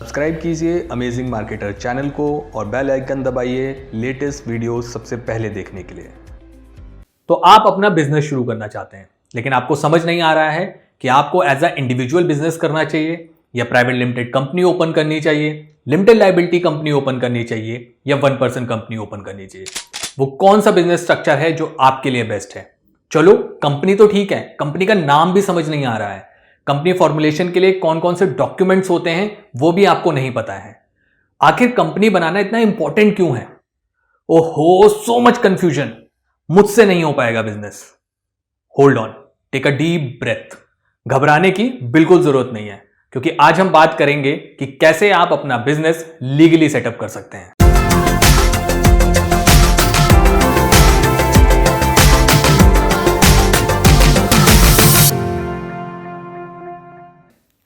Subscribe कीजिए amazing marketer channel को और बेल आइकन दबाइए लेटेस्ट वीडियो सबसे पहले देखने के लिए। तो आप अपना बिजनेस शुरू करना चाहते हैं, लेकिन आपको समझ नहीं आ रहा है कि आपको एज अ इंडिविजुअल बिजनेस करना चाहिए या प्राइवेट लिमिटेड कंपनी ओपन करनी चाहिए, लिमिटेड लायबिलिटी कंपनी ओपन करनी चाहिए या 1% कंपनी ओपन करनी चाहिए। वो कौन सा बिजनेस स्ट्रक्चर है जो आपके लिए बेस्ट है? चलो, कंपनी तो ठीक है, कंपनी का नाम भी समझ नहीं आ रहा है, कंपनी फॉर्मुलेशन के लिए कौन कौन से डॉक्यूमेंट्स होते हैं वो भी आपको नहीं पता है। आखिर कंपनी बनाना इतना इंपॉर्टेंट क्यों है? ओहो, सो मच कंफ्यूजन, मुझसे नहीं हो पाएगा business. Hold on, take a deep breath. घबराने की बिल्कुल जरूरत नहीं है, क्योंकि आज हम बात करेंगे कि कैसे आप अपना बिजनेस लीगली सेटअप कर सकते हैं।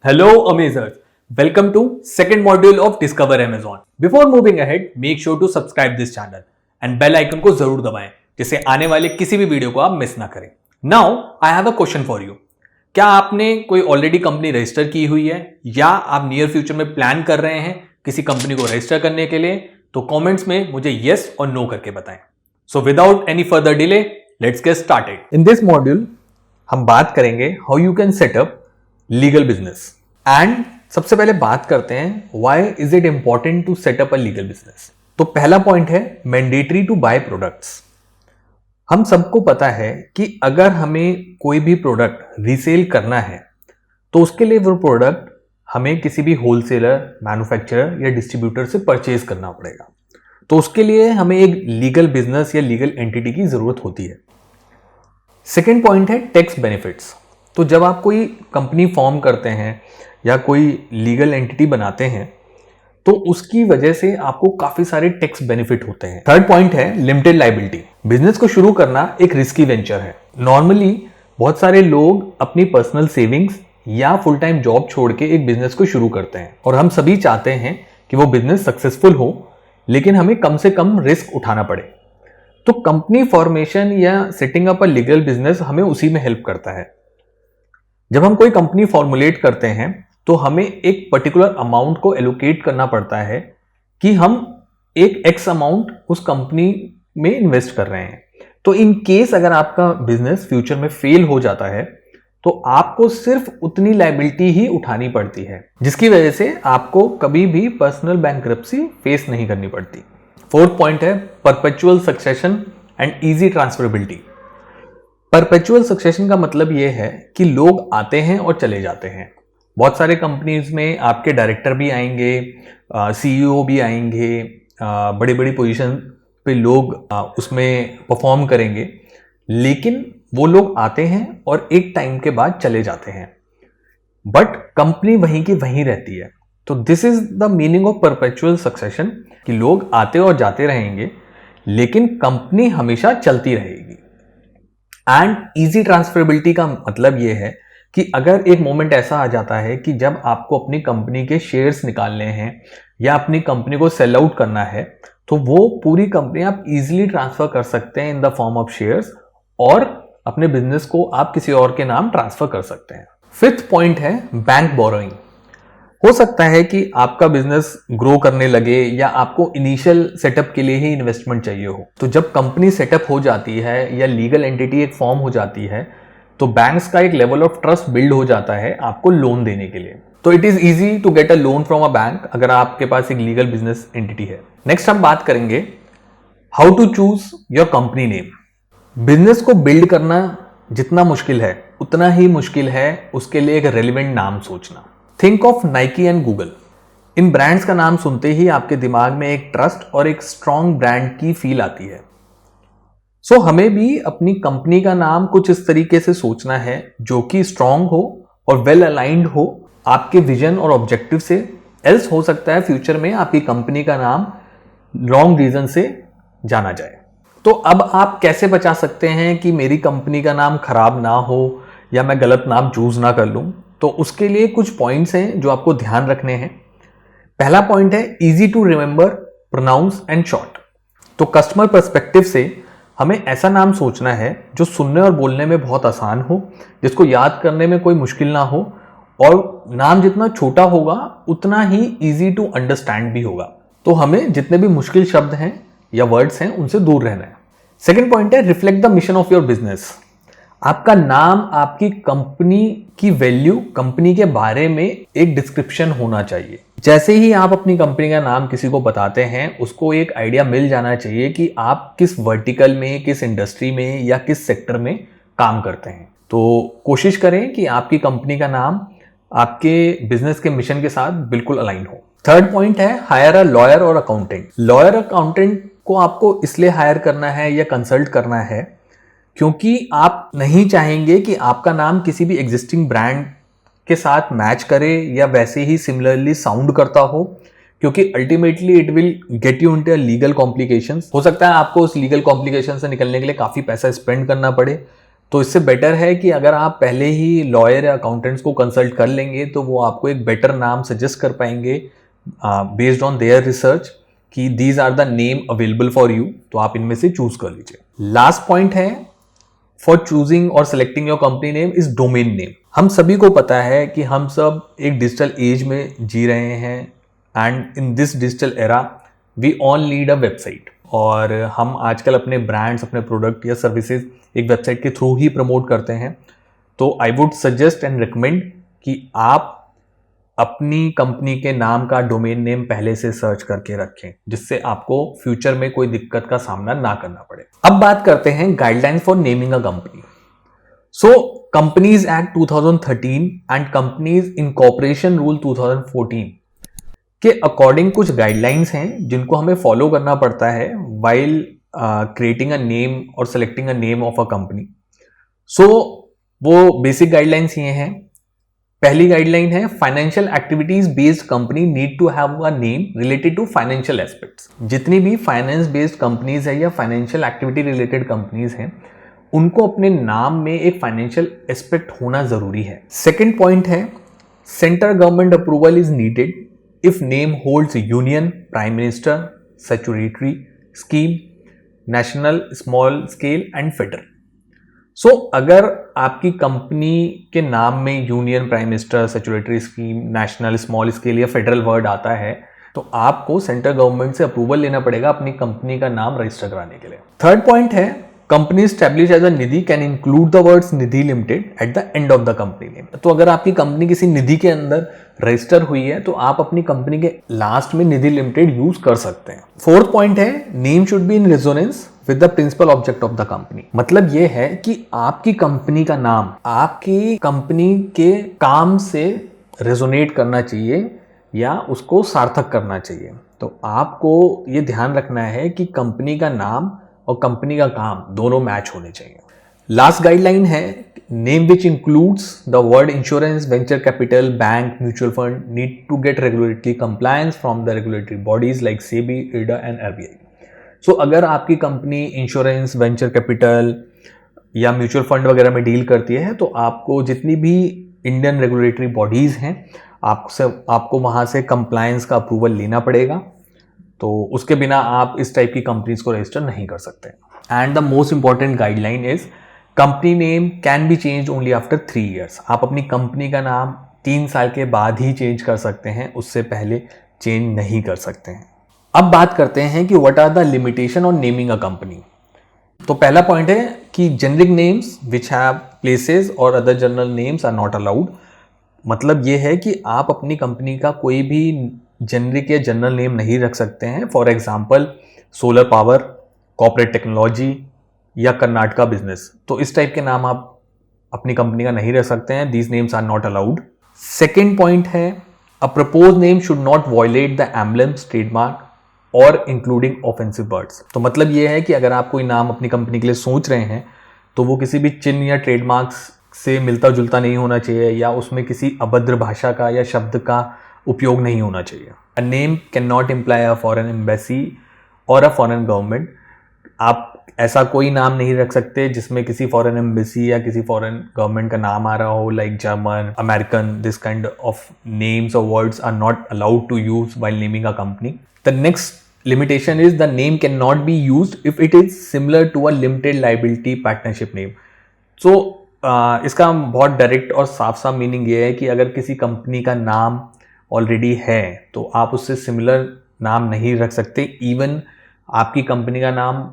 Hello Amazers, welcome to second module of Discover Amazon. Before moving ahead, make sure to subscribe this channel and bell icon को जरूर दबाएं, जिससे आने वाले किसी भी वीडियो को आप मिस ना करें। Now I have a question for you. क्या आपने कोई ऑलरेडी कंपनी रजिस्टर की हुई है या आप नियर फ्यूचर में प्लान कर रहे हैं किसी कंपनी को रजिस्टर करने के लिए? तो कमेंट्स में मुझे यस और नो करके बताएं। So without any further delay, let's get started. In this module हम बात करेंगे how you can set up legal business. And सबसे पहले बात करते हैं why is it important to set up a legal business. तो पहला पॉइंट है मैंडेटरी टू बाय प्रोडक्ट्स। हम सबको पता है कि अगर हमें कोई भी प्रोडक्ट रीसेल करना है तो उसके लिए वो प्रोडक्ट हमें किसी भी होलसेलर, मैन्युफैक्चरर या डिस्ट्रीब्यूटर से परचेज करना पड़ेगा। तो उसके लिए हमें एक लीगल बिजनेस या लीगल एंटिटी की जरूरत होती है। सेकेंड पॉइंट है टैक्स बेनिफिट्स। तो जब आप कोई कंपनी फॉर्म करते हैं या कोई लीगल एंटिटी बनाते हैं तो उसकी वजह से आपको काफी सारे टैक्स बेनिफिट होते हैं। थर्ड पॉइंट है लिमिटेड लायबिलिटी। बिजनेस को शुरू करना एक रिस्की वेंचर है। नॉर्मली बहुत सारे लोग अपनी पर्सनल सेविंग्स या फुल टाइम जॉब छोड़ के एक बिजनेस को शुरू करते हैं और हम सभी चाहते हैं कि वो बिजनेस सक्सेसफुल हो, लेकिन हमें कम से कम रिस्क उठाना पड़े। तो कंपनी फॉर्मेशन या setting up a legal business हमें उसी में हेल्प करता है। जब हम कोई कंपनी फॉर्मुलेट करते हैं तो हमें एक पर्टिकुलर अमाउंट को एलोकेट करना पड़ता है कि हम एक एक्स अमाउंट उस कंपनी में इन्वेस्ट कर रहे हैं। तो इन केस अगर आपका बिजनेस फ्यूचर में फेल हो जाता है तो आपको सिर्फ उतनी लायबिलिटी ही उठानी पड़ती है, जिसकी वजह से आपको कभी भी पर्सनल बैंकरप्सी फेस नहीं करनी पड़ती। फोर्थ पॉइंट है perpetual succession and easy transferability. Perpetual succession का मतलब यह है कि लोग आते हैं और चले जाते हैं। बहुत सारे कंपनीज में आपके डायरेक्टर भी आएंगे, सीईओ भी आएंगे, बड़ी बड़ी पोजीशन पे लोग उसमें परफॉर्म करेंगे, लेकिन वो लोग आते हैं और एक टाइम के बाद चले जाते हैं, बट कंपनी वहीं की वहीं रहती है। तो this is the meaning of perpetual succession कि लोग आते और जाते रहेंगे लेकिन कंपनी हमेशा चलती रहेगी। एंड इजी ट्रांसफरेबिलिटी का मतलब यह है कि अगर एक मोमेंट ऐसा आ जाता है कि जब आपको अपनी कंपनी के शेयर्स निकालने हैं या अपनी कंपनी को सेल आउट करना है तो वो पूरी कंपनी आप इजीली ट्रांसफर कर सकते हैं in the form of shares और अपने बिजनेस को आप किसी और के नाम ट्रांसफर कर सकते हैं। फिफ्थ पॉइंट है बैंक बोरोइंग। हो सकता है कि आपका बिजनेस ग्रो करने लगे या आपको इनिशियल सेटअप के लिए ही इन्वेस्टमेंट चाहिए हो। तो जब कंपनी सेटअप हो जाती है या लीगल एंटिटी एक फॉर्म हो जाती है तो बैंक्स का एक लेवल ऑफ ट्रस्ट बिल्ड हो जाता है आपको लोन देने के लिए। तो it is easy to get a loan from a bank अगर आपके पास एक लीगल बिजनेस एंटिटी है। नेक्स्ट हम बात करेंगे how to choose your company name. Business को बिल्ड करना जितना मुश्किल है उतना ही मुश्किल है उसके लिए एक रेलिवेंट नाम सोचना। Think of Nike and Google. In brands का नाम सुनते ही आपके दिमाग में एक ट्रस्ट और एक स्ट्रॉन्ग ब्रांड की फील आती है। सो हमें भी अपनी कंपनी का नाम कुछ इस तरीके से सोचना है जो कि स्ट्रॉन्ग हो और वेल अलाइंड हो आपके विजन और ऑब्जेक्टिव से। एल्स हो सकता है फ्यूचर में आपकी कंपनी का नाम रॉन्ग रीजन से जाना जाए। तो अब आप कैसे बचा सकते हैं कि मेरी कंपनी का नाम खराब ना हो या मैं गलत नाम चूज ना कर लूं? तो उसके लिए कुछ पॉइंट्स हैं जो आपको ध्यान रखने हैं। पहला पॉइंट है easy to remember, pronounce and short. तो कस्टमर पर्सपेक्टिव से हमें ऐसा नाम सोचना है जो सुनने और बोलने में बहुत आसान हो, जिसको याद करने में कोई मुश्किल ना हो और नाम जितना छोटा होगा उतना ही इजी टू अंडरस्टैंड भी होगा। तो हमें जितने भी मुश्किल शब्द हैं या वर्ड्स हैं उनसे दूर रहना है। सेकेंड पॉइंट है reflect the mission of your business. आपका नाम आपकी कंपनी की वैल्यू, कंपनी के बारे में एक डिस्क्रिप्शन होना चाहिए। जैसे ही आप अपनी कंपनी का नाम किसी को बताते हैं, उसको एक आइडिया मिल जाना चाहिए कि आप किस वर्टिकल में, किस इंडस्ट्री में या किस सेक्टर में काम करते हैं। तो कोशिश करें कि आपकी कंपनी का नाम आपके बिजनेस के मिशन के साथ बिल्कुल अलाइन हो। थर्ड पॉइंट है हायर अ लॉयर और अकाउंटेंट। लॉयर अकाउंटेंट को आपको इसलिए हायर करना है या कंसल्ट करना है क्योंकि आप नहीं चाहेंगे कि आपका नाम किसी भी एग्जिस्टिंग ब्रांड के साथ मैच करे या वैसे ही सिमिलरली साउंड करता हो, क्योंकि ultimately it will get you into legal complications. हो सकता है आपको उस लीगल कॉम्प्लिकेशन से निकलने के लिए काफी पैसा स्पेंड करना पड़े। तो इससे बेटर है कि अगर आप पहले ही लॉयर या अकाउंटेंट्स को कंसल्ट कर लेंगे तो वो आपको एक बेटर नाम सजेस्ट कर पाएंगे बेस्ड ऑन देयर रिसर्च कि these are the name available for you, तो आप इनमें से चूज कर लीजिए। लास्ट पॉइंट है फॉर चूजिंग और selecting your company name is domain name. हम सभी को पता है कि हम सब एक डिजिटल एज में जी रहे हैं and in this digital era we all need a website. और हम आजकल अपने ब्रांड्स, अपने प्रोडक्ट या सर्विसेज एक वेबसाइट के थ्रू ही प्रमोट करते हैं। तो I would suggest and recommend कि आप अपनी कंपनी के नाम का डोमेन नेम पहले से सर्च करके रखें, जिससे आपको फ्यूचर में कोई दिक्कत का सामना ना करना पड़े। अब बात करते हैं guidelines for naming a company. So companies act 2013 and companies incorporation rule 2014 के अकॉर्डिंग कुछ गाइडलाइंस हैं जिनको हमें फॉलो करना पड़ता है वाइल क्रिएटिंग अ नेम और selecting a name of a company. So वो बेसिक गाइडलाइंस ये हैं। पहली गाइडलाइन है financial activities based company need to have a name related to financial aspects. जितनी भी फाइनेंस बेस्ड कंपनीज है या फाइनेंशियल एक्टिविटी रिलेटेड कंपनीज हैं, उनको अपने नाम में एक फाइनेंशियल एस्पेक्ट होना जरूरी है। सेकेंड पॉइंट है central government approval is needed if name holds union, prime minister, statutory scheme, national, small scale and federal. So अगर आपकी कंपनी के नाम में union, prime minister, statutory scheme, national, small scale या फेडरल वर्ड आता है तो आपको सेंट्रल गवर्नमेंट से अप्रूवल लेना पड़ेगा अपनी कंपनी का नाम रजिस्टर कराने के लिए। थर्ड पॉइंट है company establish as a Nidhi can include the words Nidhi limited at the end of the company name. तो अगर आपकी कंपनी किसी निधि के अंदर रजिस्टर हुई है तो आप अपनी कंपनी के लास्ट में निधि लिमिटेड यूज कर सकते हैं। फोर्थ पॉइंट है name should be in resonance with the principal object of the company. मतलब यह है कि आपकी कंपनी का नाम आपकी कंपनी के काम से रेजोनेट करना चाहिए या उसको सार्थक करना चाहिए। तो आपको ये ध्यान रखना है कि कंपनी का नाम और कंपनी का काम दोनों मैच होने चाहिए। लास्ट गाइडलाइन है name which includes the word insurance, venture capital, bank, mutual fund need to get regulatory compliance from the regulatory bodies like SEBI, IRDA and RBI. So अगर आपकी कंपनी इंश्योरेंस, वेंचर कैपिटल या mutual fund वगैरह में deal करती है तो आपको जितनी भी इंडियन रेगुलेटरी बॉडीज हैं आपको वहां से कंप्लायंस का अप्रूवल लेना पड़ेगा। तो उसके बिना आप इस टाइप की कंपनीज को रजिस्टर नहीं कर सकते। And the most important guideline is company name can be change only after 3 years। आप अपनी कंपनी का नाम 3 साल के बाद ही चेंज कर सकते हैं, उससे पहले चेंज नहीं कर सकते हैं। अब बात करते हैं कि what are the limitation on naming a company. तो पहला पॉइंट है कि generic names which have places और other general names are not allowed. मतलब ये है कि आप अपनी कंपनी का कोई भी जेनरिक या जनरल नेम नहीं रख सकते हैं। For example solar power, corporate technology या कर्नाटका बिजनेस। तो इस टाइप के नाम आप अपनी कंपनी का नहीं रख सकते हैं। These names are not allowed. Second point है a propose name should not violate the emblems, trademark और इंक्लूडिंग ऑफेंसिव वर्ड्स। तो मतलब ये है कि अगर आप कोई नाम अपनी कंपनी के लिए सोच रहे हैं तो वो किसी भी चिन्ह या ट्रेडमार्क्स से मिलता जुलता नहीं होना चाहिए या उसमें किसी अभद्र भाषा का या शब्द का उपयोग नहीं होना चाहिए। A name can not imply a foreign embassy और अ फॉरेन गवर्नमेंट। आप ऐसा कोई नाम नहीं रख सकते जिसमें किसी फॉरेन एम्बेसी या किसी फॉरेन गवर्नमेंट का नाम आ रहा हो, like German, American. This kind of names और words are not allowed to use while naming a company. The next limitation is the name cannot be used if it is similar to a limited liability partnership name. So इसका बहुत direct और साफ साफ meaning ये है कि अगर किसी कंपनी का नाम ऑलरेडी है तो आप उससे सिमिलर नाम नहीं रख सकते। इवन आपकी कंपनी का नाम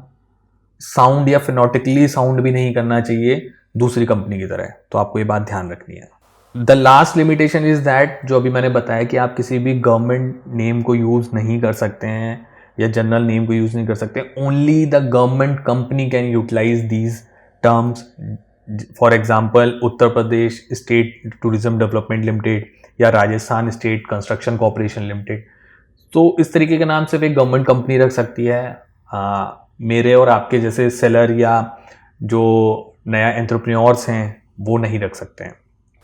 साउंड या फिनोटिकली साउंड भी नहीं करना चाहिए दूसरी कंपनी की तरह। तो आपको ये बात ध्यान रखनी है। The last limitation is that, जो अभी मैंने बताया कि आप किसी भी गवर्नमेंट नेम को यूज नहीं कर सकते हैं या जनरल नेम को यूज नहीं कर सकते। Only the government company can utilise these terms. For example Uttar Pradesh state tourism development limited या Rajasthan state construction corporation limited. तो इस तरीके के नाम सिर्फ एक गवर्नमेंट कंपनी रख सकती है। मेरे और आपके जैसे सेलर या जो नया एंटरप्रेन्योर्स हैं वो नहीं रख सकते हैं।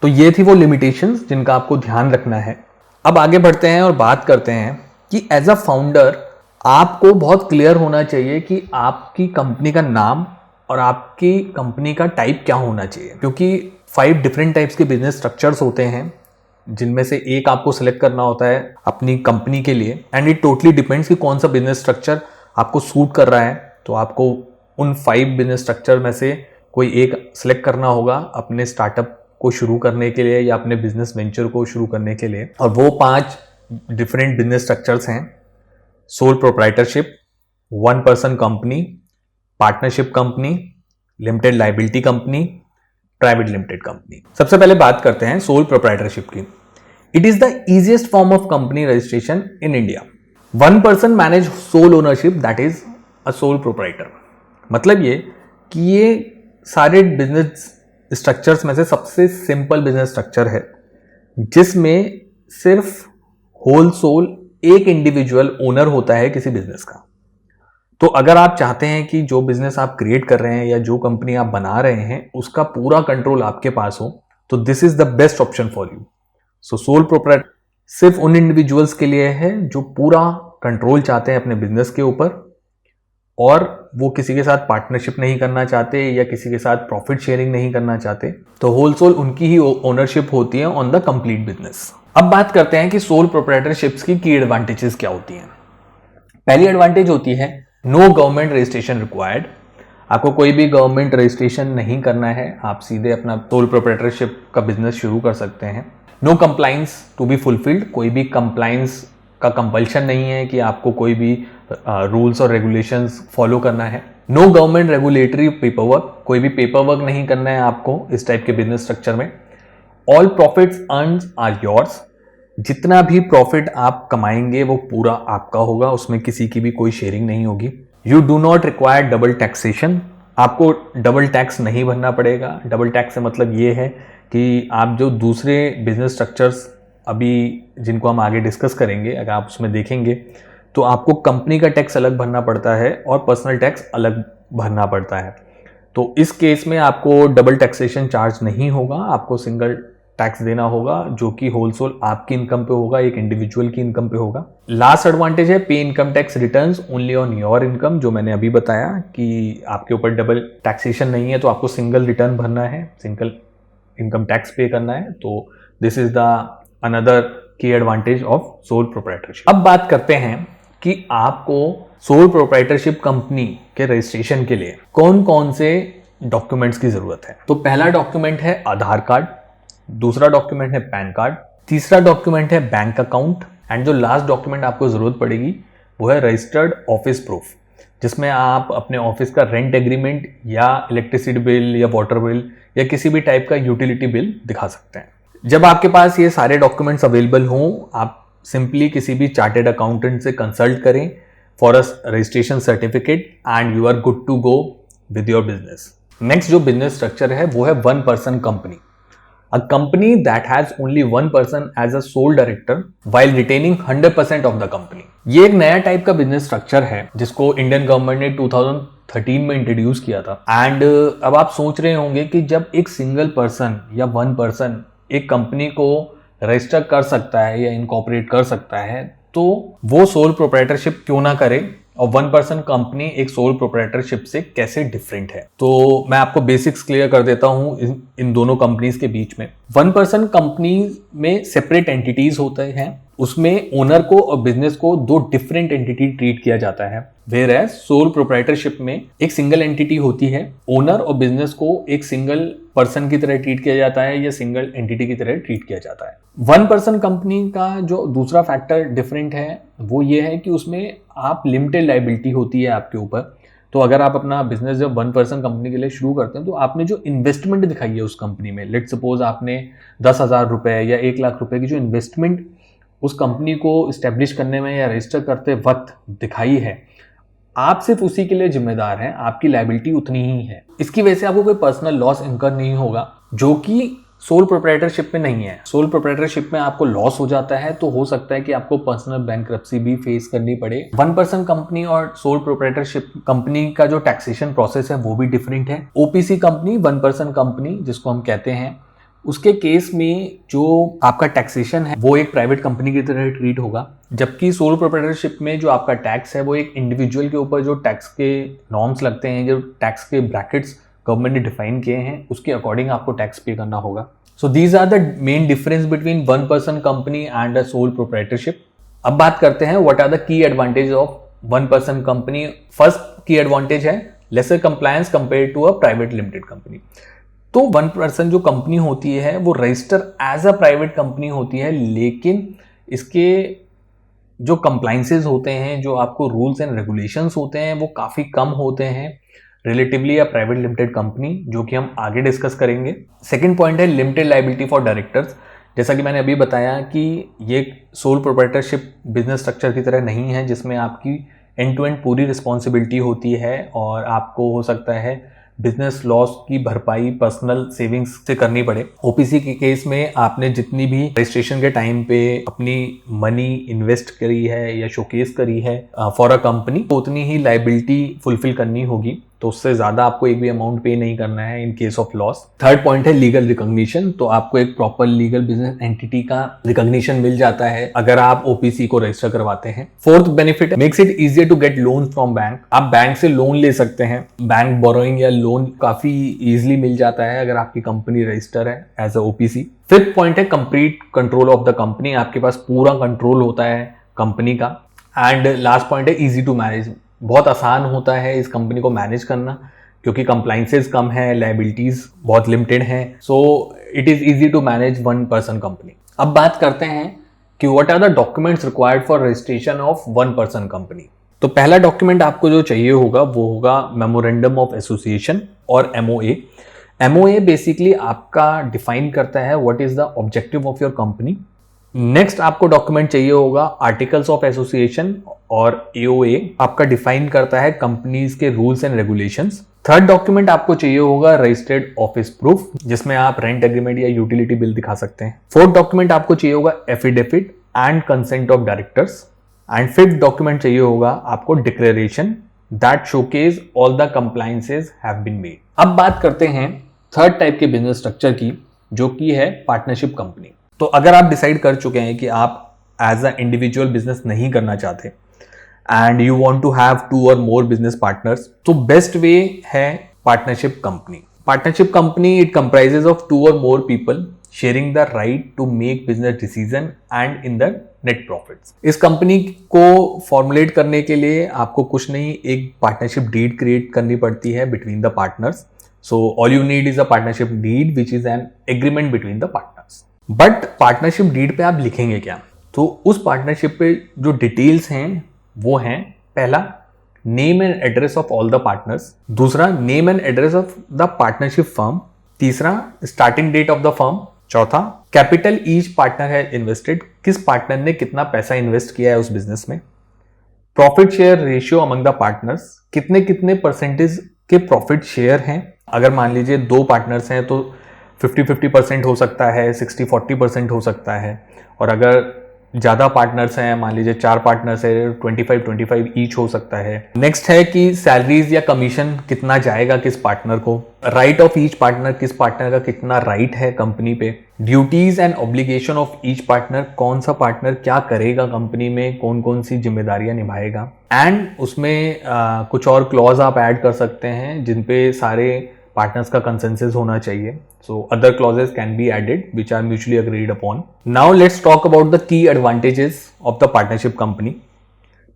तो ये थी वो लिमिटेशंस जिनका आपको ध्यान रखना है। अब आगे बढ़ते हैं और बात करते हैं कि एज अ फाउंडर आपको बहुत क्लियर होना चाहिए कि आपकी कंपनी का नाम और आपकी कंपनी का टाइप क्या होना चाहिए, क्योंकि 5 डिफरेंट टाइप्स के बिजनेस स्ट्रक्चर्स होते हैं जिनमें से एक आपको सिलेक्ट करना होता है अपनी कंपनी के लिए। एंड इट टोटली डिपेंड्स कि कौन सा बिजनेस स्ट्रक्चर आपको सूट कर रहा है। तो आपको उन 5 बिजनेस स्ट्रक्चर में से कोई एक सिलेक्ट करना होगा अपने स्टार्टअप को शुरू करने के लिए या अपने बिजनेस वेंचर को शुरू करने के लिए। और वो 5 डिफरेंट बिजनेस स्ट्रक्चर्स हैं: sole proprietorship, 1 person company, partnership company, limited liability company, private limited company. सबसे पहले बात करते हैं सोल प्रोप्राइटरशिप की। It is the easiest form of company registration in India. 1 person manage sole ownership, that is a sole proprietor. मतलब ये कि ये सारे बिजनेस स्ट्रक्चर्स में से सबसे सिंपल बिजनेस स्ट्रक्चर है जिसमें सिर्फ होल सोल एक इंडिविजुअल ओनर होता है किसी बिजनेस का। तो अगर आप चाहते हैं कि जो बिजनेस आप क्रिएट कर रहे हैं या जो कंपनी आप बना रहे हैं उसका पूरा कंट्रोल आपके पास हो, तो this is the best option for you. So sole proprietor सिर्फ उन इंडिविजुअल्स के लिए है जो पूरा कंट्रोल चाहते हैं अपने बिजनेस के ऊपर और वो किसी के साथ पार्टनरशिप नहीं करना चाहते या किसी के साथ प्रॉफिट शेयरिंग नहीं करना चाहते। तो होल सोल उनकी ही ओनरशिप होती है ऑन द कंप्लीट बिजनेस। अब बात करते हैं कि सोल प्रोप्राइटरशिप्स की एडवांटेजेस क्या होती हैं। पहली एडवांटेज होती है नो गवर्नमेंट रजिस्ट्रेशन रिक्वायर्ड। आपको कोई भी गवर्नमेंट रजिस्ट्रेशन नहीं करना है, आप सीधे अपना सोल प्रोप्राइटरशिप का बिजनेस शुरू कर सकते हैं। No compliance to be fulfilled, कोई भी कंप्लाइंस का कंपल्शन नहीं है कि आपको कोई भी रूल्स और रेगुलेशंस फॉलो करना है। नो गवर्नमेंट रेगुलेटरी पेपरवर्क, कोई भी पेपरवर्क नहीं करना है आपको इस टाइप के बिजनेस स्ट्रक्चर में। All profits earns are yours, जितना भी प्रॉफिट आप कमाएंगे वो पूरा आपका होगा, उसमें किसी की भी कोई शेयरिंग नहीं होगी। You do not require double taxation, आपको डबल टैक्स नहीं भरना पड़ेगा। डबल टैक्स से मतलब ये है कि आप जो दूसरे बिजनेस स्ट्रक्चर्स अभी जिनको हम आगे डिस्कस करेंगे, अगर आप उसमें देखेंगे तो आपको कंपनी का टैक्स अलग भरना पड़ता है और पर्सनल टैक्स अलग भरना पड़ता है। तो इस केस में आपको डबल टैक्सेशन चार्ज नहीं होगा, आपको सिंगल टैक्स देना होगा जो कि होलसेल आपकी इनकम पे होगा, एक इंडिविजुअल की इनकम पे होगा। लास्ट एडवांटेज है पे income tax returns only on your income, जो मैंने अभी बताया कि आपके ऊपर डबल टैक्सेशन नहीं है तो आपको सिंगल रिटर्न भरना है, सिंगल इनकम टैक्स पे करना है। तो दिस इज द अनदर की एडवांटेज ऑफ सोल प्रोप्राइटरशिप। अब बात करते हैं कि आपको सोल प्रोप्राइटरशिप कंपनी के रजिस्ट्रेशन के लिए कौन कौन से डॉक्यूमेंट्स की जरूरत है। तो पहला डॉक्यूमेंट है आधार कार्ड, दूसरा डॉक्यूमेंट है पैन कार्ड, तीसरा डॉक्यूमेंट है बैंक अकाउंट एंड जो लास्ट डॉक्यूमेंट आपको जरूरत पड़ेगी वो है रजिस्टर्ड ऑफिस प्रूफ, जिसमें आप अपने ऑफिस का रेंट एग्रीमेंट या इलेक्ट्रिसिटी बिल या वाटर बिल या किसी भी टाइप का यूटिलिटी बिल दिखा सकते हैं। जब आपके पास ये सारे डॉक्यूमेंट्स अवेलेबल हों, आप सिंपली किसी भी चार्टेड अकाउंटेंट से कंसल्ट करें for a registration certificate and you are good to go with your business. Next जो बिजनेस स्ट्रक्चर है वो है 1 person company, a company that has only 1 person as a sole director while retaining 100% of the company. ये एक नया type का business structure है जिसको इंडियन गवर्नमेंट ने 2013 में इंट्रोड्यूस किया था। एंड अब आप सोच रहे होंगे कि जब एक सिंगल पर्सन या 1 पर्सन एक कंपनी को रजिस्टर कर सकता है या इनकॉर्पोरेट कर सकता है तो वो सोल प्रोप्राइटरशिप क्यों ना करे, और 1 पर्सन कंपनी एक सोल प्रोप्राइटरशिप से कैसे डिफरेंट है। तो मैं आपको बेसिक्स क्लियर कर देता हूं इन दोनों कंपनीज के बीच में। 1 पर्सन कंपनी में सेपरेट एंटिटीज होते हैं, उसमें ओनर को और बिजनेस को 2 डिफरेंट एंटिटी ट्रीट किया जाता है। वेयर एज सोल प्रोप्राइटरशिप में एक सिंगल एंटिटी होती है, ओनर और बिजनेस को एक सिंगल पर्सन की तरह ट्रीट किया जाता है या सिंगल एंटिटी की तरह ट्रीट किया जाता है। वन पर्सन कंपनी का जो दूसरा फैक्टर डिफरेंट है वो ये है कि उसमें आप लिमिटेड लायबिलिटी होती है आपके ऊपर। तो अगर आप अपना बिजनेस जब वन पर्सन कंपनी के लिए शुरू करते हैं तो आपने जो इन्वेस्टमेंट दिखाई है उस कंपनी में, लेट सपोज आपने 10,000 रुपए या 1,00,000 रुपए की जो इन्वेस्टमेंट उस कंपनी को इस्टेब्लिश करने में या रजिस्टर करते वक्त दिखाई है, आप सिर्फ उसी के लिए जिम्मेदार हैं, आपकी लायबिलिटी उतनी ही है। इसकी वजह से आपको कोई पर्सनल लॉस इनकर नहीं होगा, जो कि सोल प्रोप्राइटरशिप में नहीं है। सोल प्रोप्राइटरशिप में आपको लॉस हो जाता है तो हो सकता है कि आपको पर्सनल बैंकरप्सी भी फेस करनी पड़े। वन पर्सन कंपनी और सोल प्रोप्राइटरशिप कंपनी का जो टैक्सेशन प्रोसेस है वो भी डिफरेंट है। OPC company, one person company जिसको हम कहते हैं, उसके केस में जो आपका टैक्सेशन है वो एक प्राइवेट कंपनी की तरह ट्रीट होगा, जबकि सोल प्रोप्राइटरशिप में जो आपका टैक्स है वो एक इंडिविजुअल के ऊपर जो टैक्स के नॉर्म्स लगते हैं, जो टैक्स के ब्रैकेट्स गवर्नमेंट ने डिफाइन किए हैं, उसके अकॉर्डिंग आपको टैक्स पे करना होगा। So these are the main difference between one person company and a sole proprietorship. अब बात करते हैं what are the key advantage of one person company. First key advantage है lesser compliance compare to a private limited company. तो one person जो company होती है वो register as a private company होती है, लेकिन इसके जो कंप्लायंसेस होते हैं, जो आपको रूल्स एंड रेगुलेशंस होते हैं, वो काफ़ी कम होते हैं रिलेटिवली अ प्राइवेट लिमिटेड कंपनी, जो कि हम आगे डिस्कस करेंगे। सेकंड पॉइंट है लिमिटेड लायबिलिटी फॉर डायरेक्टर्स। जैसा कि मैंने अभी बताया कि ये सोल प्रोप्राइटरशिप बिजनेस स्ट्रक्चर की तरह नहीं है जिसमें आपकी एंड टू एंड पूरी रिस्पॉन्सिबिलिटी होती है और आपको हो सकता है बिजनेस लॉस की भरपाई पर्सनल सेविंग्स से करनी पड़े। ओपीसी के केस में आपने जितनी भी रजिस्ट्रेशन के टाइम पे अपनी मनी इन्वेस्ट करी है या शोकेस करी है फॉर अ कंपनी, तो उतनी ही लायबिलिटी फुलफिल करनी होगी, तो उससे ज़्यादा आपको एक भी अमाउंट पे नहीं करना है in case of loss. Third point है लीगल रिकॉग्निशन। तो आपको एक प्रॉपर लीगल बिजनेस एंटिटी का रिकॉग्निशन मिल जाता है अगर आप ओपीसी को रजिस्टर करवाते हैं। Fourth benefit makes it easier to get loan from bank. आप बैंक से लोन ले सकते हैं, बैंक बोरोइंग या लोन काफी इजिली मिल जाता है अगर आपकी कंपनी रजिस्टर है as a OPC. Fifth point है complete control of the company. आपके पास पूरा कंट्रोल होता है कंपनी का। एंड लास्ट पॉइंट है इजी टू मैनेज। बहुत आसान होता है इस कंपनी को मैनेज करना क्योंकि कंप्लाइंसेस कम है, लायबिलिटीज बहुत लिमिटेड हैं, so it is easy to manage one person company. अब बात करते हैं कि what are the documents required for registration of one person company. तो पहला डॉक्यूमेंट आपको जो चाहिए होगा वो होगा मेमोरेंडम ऑफ एसोसिएशन और एमओए। एमओए बेसिकली आपका डिफाइन करता है what is the objective of your company. Next आपको डॉक्यूमेंट चाहिए होगा आर्टिकल्स ऑफ एसोसिएशन और एओए आपका डिफाइन करता है कंपनीज के rules and regulations. Third document आपको चाहिए होगा रजिस्टर्ड ऑफिस प्रूफ, जिसमें आप रेंट एग्रीमेंट या यूटिलिटी बिल दिखा सकते हैं। फोर्थ डॉक्यूमेंट आपको चाहिए होगा affidavit and consent of directors. And fifth document चाहिए होगा आपको declaration that showcase all the compliances have been made. अब बात करते हैं थर्ड टाइप के बिजनेस स्ट्रक्चर की, जो की है पार्टनरशिप कंपनी। तो अगर आप डिसाइड कर चुके हैं कि आप एज अ इंडिविजुअल बिजनेस नहीं करना चाहते and you want to have 2 or more business partners, तो बेस्ट वे है partnership company. Partnership company it comprises of 2 or more people sharing the right to make business decision and in the net profits. इस company को formulate करने के लिए आपको कुछ नहीं, एक पार्टनरशिप डीड क्रिएट करनी पड़ती है between the partners. So all you need is a partnership deed which is an agreement between the partners. But partnership deed पे आप लिखेंगे क्या? तो उस पार्टनरशिप पे जो डिटेल्स हैं वो हैं, पहला name and address of all the partners, दूसरा name and address of the partnership firm, तीसरा starting date of the firm, चौथा कैपिटल ईच पार्टनर है इन्वेस्टेड, किस पार्टनर ने कितना पैसा इन्वेस्ट किया है उस बिजनेस में, profit share ratio among the partners, कितने कितने परसेंटेज के प्रॉफिट शेयर हैं। अगर मान लीजिए 2 पार्टनर्स हैं तो 50-50% हो सकता है, 60-40% हो सकता है, और अगर ज़्यादा पार्टनर्स हैं, मान लीजिए 4 पार्टनर्स है, 25-25 ईच हो सकता है। नेक्स्ट है कि सैलरीज या कमीशन कितना जाएगा किस पार्टनर को, राइट ऑफ ईच पार्टनर, किस पार्टनर का कितना राइट है कंपनी पे, duties and obligation of each partner, कौन सा पार्टनर क्या करेगा कंपनी में, कौन कौन सी जिम्मेदारियां निभाएगा। एंड उसमें कुछ और क्लॉज आप ऐड कर सकते हैं जिन पे सारे पार्टनर्स का कंसेंसस होना चाहिए। So other clauses can be added which are mutually agreed upon. Now let's talk about the key advantages of the partnership company.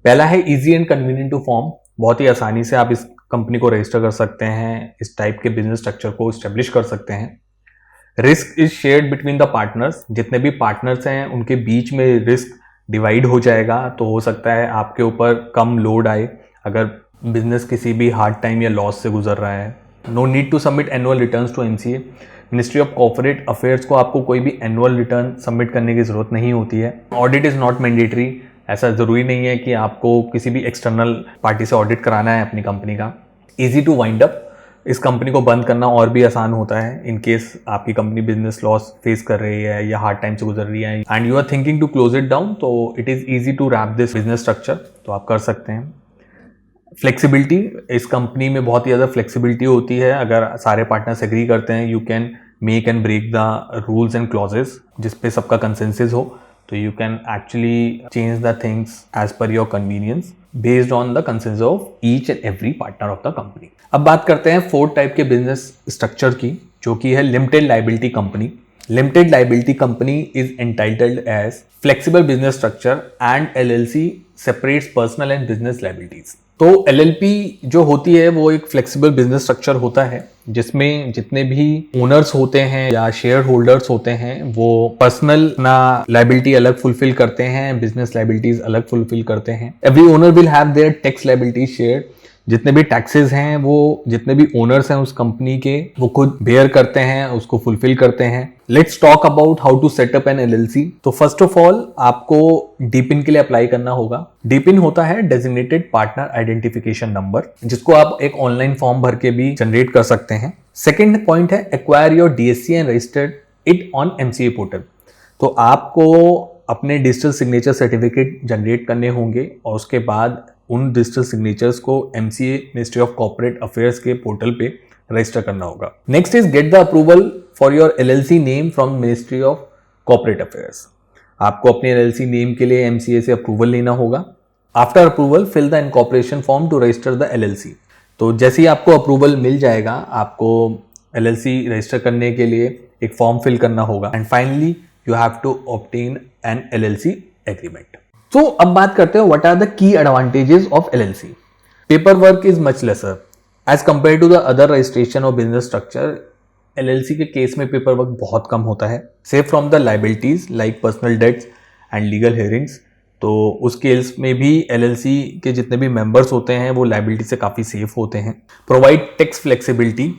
पहला है easy and convenient to form. बहुत ही आसानी से आप इस कंपनी को रजिस्टर कर सकते हैं, इस टाइप के बिजनेस स्ट्रक्चर को इस्टेब्लिश कर सकते हैं। Risk is shared between the partners, जितने भी पार्टनर्स हैं उनके बीच में रिस्क डिवाइड हो जाएगा, तो हो सकता है आपके ऊपर कम लोड आए अगर बिजनेस किसी भी हार्ड टाइम या लॉस से गुजर रहा है। No need to submit annual returns to MCA. Ministry of corporate affairs को आपको कोई भी एनुअल रिटर्न सबमिट करने की जरूरत नहीं होती है। ऑडिट इज नॉट मैंडेटरी, ऐसा जरूरी नहीं है कि आपको किसी भी एक्सटर्नल पार्टी से ऑडिट कराना है अपनी कंपनी का। इजी टू वाइंड अप, इस कंपनी को बंद करना और भी आसान होता है इन केस आपकी कंपनी बिजनेस लॉस फेस कर रही है या हार्ड टाइम से गुजर रही है and you are thinking to close it down, तो it is easy to wrap this business structure, तो आप कर सकते हैं। फ्लेक्सिबिलिटी, इस कंपनी में बहुत ही ज़्यादा फ्लेक्सिबिलिटी होती है। अगर सारे पार्टनर्स एग्री करते हैं, you can make and break the rules and clauses जिस पे सबका कंसेंसस हो, तो you can actually change the things as per your convenience based on the consensus of each and every partner of the company. अब बात करते हैं 4 type के बिजनेस स्ट्रक्चर की, जो कि है limited liability company. Limited liability company is entitled as flexible business structure and LLC separates personal and business liabilities. तो एलएलपी जो होती है वो एक फ्लेक्सिबल बिजनेस स्ट्रक्चर होता है जिसमें जितने भी ओनर्स होते हैं या शेयर होल्डर्स होते हैं वो पर्सनल ना लायबिलिटी अलग फुलफिल करते हैं, बिजनेस लायबिलिटीज अलग फुलफिल करते हैं। Every owner will have their tax liability share, जितने भी टैक्सेस हैं वो जितने भी ओनर्स हैं उस कंपनी के वो खुद बेयर करते हैं, उसको फुलफिल करते हैं। Let's talk about how to set up an LLC. तो फर्स्ट ऑफ ऑल आपको डीपिन के लिए अप्लाई करना होगा। डीपिन होता है डेजिग्नेटेड पार्टनर आइडेंटिफिकेशन नंबर, जिसको आप एक ऑनलाइन फॉर्म भर के भी जनरेट कर सकते हैं। सेकेंड पॉइंट है acquire your DSC and registered it on MCA portal. तो आपको अपने डिजिटल सिग्नेचर सर्टिफिकेट जनरेट करने होंगे और उसके बाद उन डिजिटल सिग्नेचर्स को MCA ministry of corporate affairs के पोर्टल पे रजिस्टर करना होगा। Next is get the approval for your LLC name from ministry of corporate affairs. आपको अपने एलएलसी नेम के लिए एमसीए से अप्रूवल लेना होगा। After approval fill the incorporation form to register the LLC. तो जैसे ही आपको अप्रूवल मिल जाएगा आपको एलएलसी रजिस्टर करने के लिए एक फॉर्म फिल करना होगा and finally you have to obtain an LLC agreement. तो अब बात करते हैं what are the key advantages of LLC. Paper work is much lesser as compare to the other registration or business structure. LLC के case में paper work बहुत कम होता है, safe from the liabilities like personal debts and legal hearings. तो उस case में भी एलएलसी के जितने भी मेंबर्स होते हैं वो लायबिलिटी से काफ़ी सेफ होते हैं। प्रोवाइड टैक्स फ्लेक्सिबिलिटी,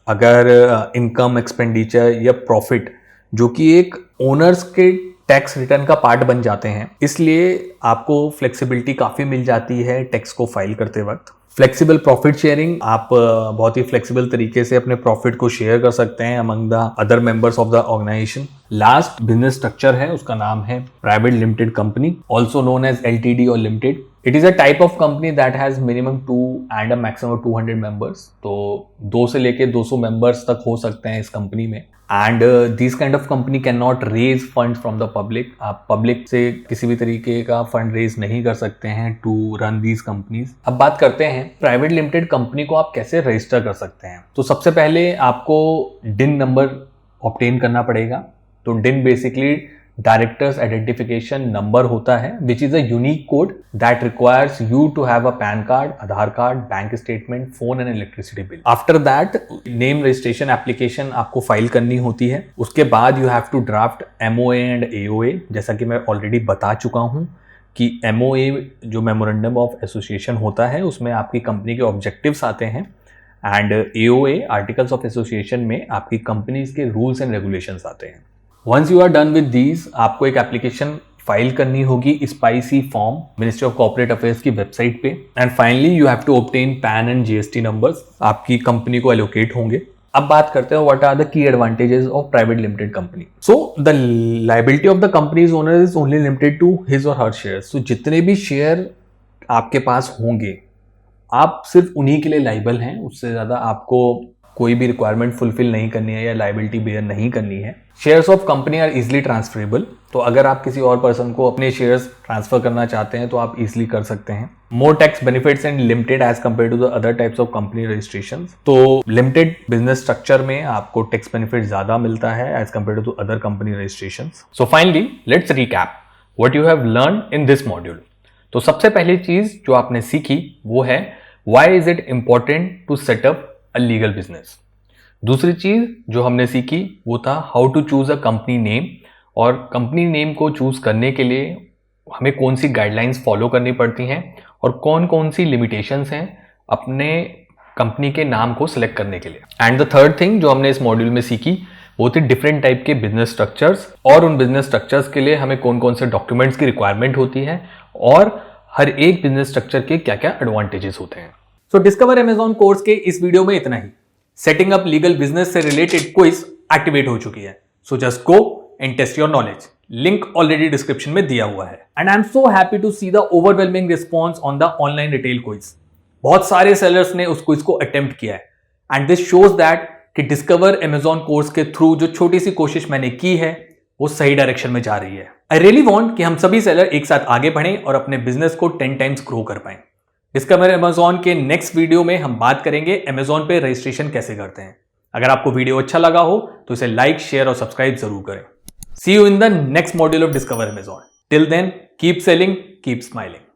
अगर इनकम एक्सपेंडिचर या प्रॉफिट जो कि एक ओनर्स के टैक्स रिटर्न का पार्ट बन जाते हैं, इसलिए आपको फ्लेक्सिबिलिटी काफ़ी मिल जाती है टैक्स को फाइल करते वक्त। फ्लेक्सिबल प्रॉफिट शेयरिंग, आप बहुत ही फ्लेक्सिबल तरीके से अपने प्रॉफिट को शेयर कर सकते हैं among the other members of the organisation. Last business structure है, उसका नाम है private limited company, also known as LTD और limited. It is a type of company that has minimum 2 and a maximum 200 members. तो 2 से लेके 200 members तक हो सकते हैं इस कंपनी में। And this kind of company can not raise fund from the public. आप पब्लिक से किसी भी तरीके का फंड रेज नहीं कर सकते हैं टू रन दीज कंपनीज। अब बात करते हैं प्राइवेट लिमिटेड कंपनी को आप कैसे रजिस्टर कर सकते हैं। तो सबसे पहले आपको डिन नंबर ऑब्टेन करना पड़ेगा। तो डिन बेसिकली डायरेक्टर्स आइडेंटिफिकेशन नंबर होता है which is a unique code that requires you to have a PAN card, Aadhaar card, bank statement, phone and electricity bill. After that name registration application आपको file करनी होती है। उसके बाद you have to draft MOA and AOA. जैसा कि मैं already बता चुका हूं कि एमओए जो मेमोरेंडम ऑफ एसोसिएशन होता है उसमें आपकी कंपनी के ऑब्जेक्टिव्स आते हैं and AOA articles of association में आपकी कंपनीज के रूल्स एंड रेगुलेशंस आते हैं। Once you are done with these, आपको एक एप्लीकेशन फाइल करनी होगी SPICe form ministry of corporate affairs की वेबसाइट पे and finally you have to obtain PAN and GST numbers, आपकी कंपनी को एलोकेट होंगे। अब बात करते हैं what are the key advantages of private limited company. So the liability of the company's owner is only limited to his or her shares. तो जितने भी शेयर आपके पास होंगे आप सिर्फ उन्हीं के लिए लाइबल हैं, उससे ज्यादा आपको कोई भी रिक्वायरमेंट फुलफिल नहीं करनी है या लायबिलिटी बेयर नहीं करनी है। Shares of company are easily transferable. तो अगर आप किसी और पर्सन को अपने शेयर्स ट्रांसफर करना चाहते हैं तो आप इजिली कर सकते हैं। More tax benefits and limited as compare to the other types of company registration. तो लिमिटेड बिजनेस स्ट्रक्चर में आपको टैक्स बेनिफिट ज्यादा मिलता है as compare to other company registration. So finally let's recap what you have learn in this module. तो सबसे पहली चीज जो आपने सीखी वो है why is it important to set up a legal business. दूसरी चीज जो हमने सीखी वो था how to choose a company name, और कंपनी नेम को चूज करने के लिए हमें कौन सी गाइडलाइंस फॉलो करनी पड़ती हैं और कौन कौन सी लिमिटेशंस हैं अपने कंपनी के नाम को सिलेक्ट करने के लिए। एंड द थर्ड थिंग जो हमने इस मॉड्यूल में सीखी वो थी डिफरेंट टाइप के बिजनेस स्ट्रक्चर्स, और उन बिजनेस स्ट्रक्चर्स के लिए हमें कौन कौन से डॉक्यूमेंट्स की रिक्वायरमेंट होती है और हर एक बिजनेस स्ट्रक्चर के क्या क्या एडवांटेजेस होते हैं। सो डिस्कवर अमेजॉन कोर्स के इस वीडियो में इतना ही। सेटिंग अप लीगल बिजनेस से रिलेटेड क्विज एक्टिवेट हो चुकी है, so just go and test your knowledge. Link already description में दिया हुआ है। And I am so happy to see the overwhelming response on the online retail quiz. बहुत सारे सेलर्स ने उस क्विज को अटेम्प्ट किया है, एंड दिस शोज दैट कि डिस्कवर अमेजॉन कोर्स के थ्रू जो छोटी सी कोशिश मैंने की है वो सही डायरेक्शन में जा रही है। आई रियली वांट कि हम सभी सेलर एक साथ आगे बढ़ें और अपने बिजनेस को 10 टाइम्स ग्रो कर पाएं। डिस्कवर अमेजॉन के नेक्स्ट वीडियो में हम बात करेंगे अमेजॉन पे रजिस्ट्रेशन कैसे करते हैं। अगर आपको वीडियो अच्छा लगा हो तो इसे लाइक, शेयर और सब्सक्राइब जरूर करें। See you in the next module of discover Amazon. Till then keep selling, keep smiling.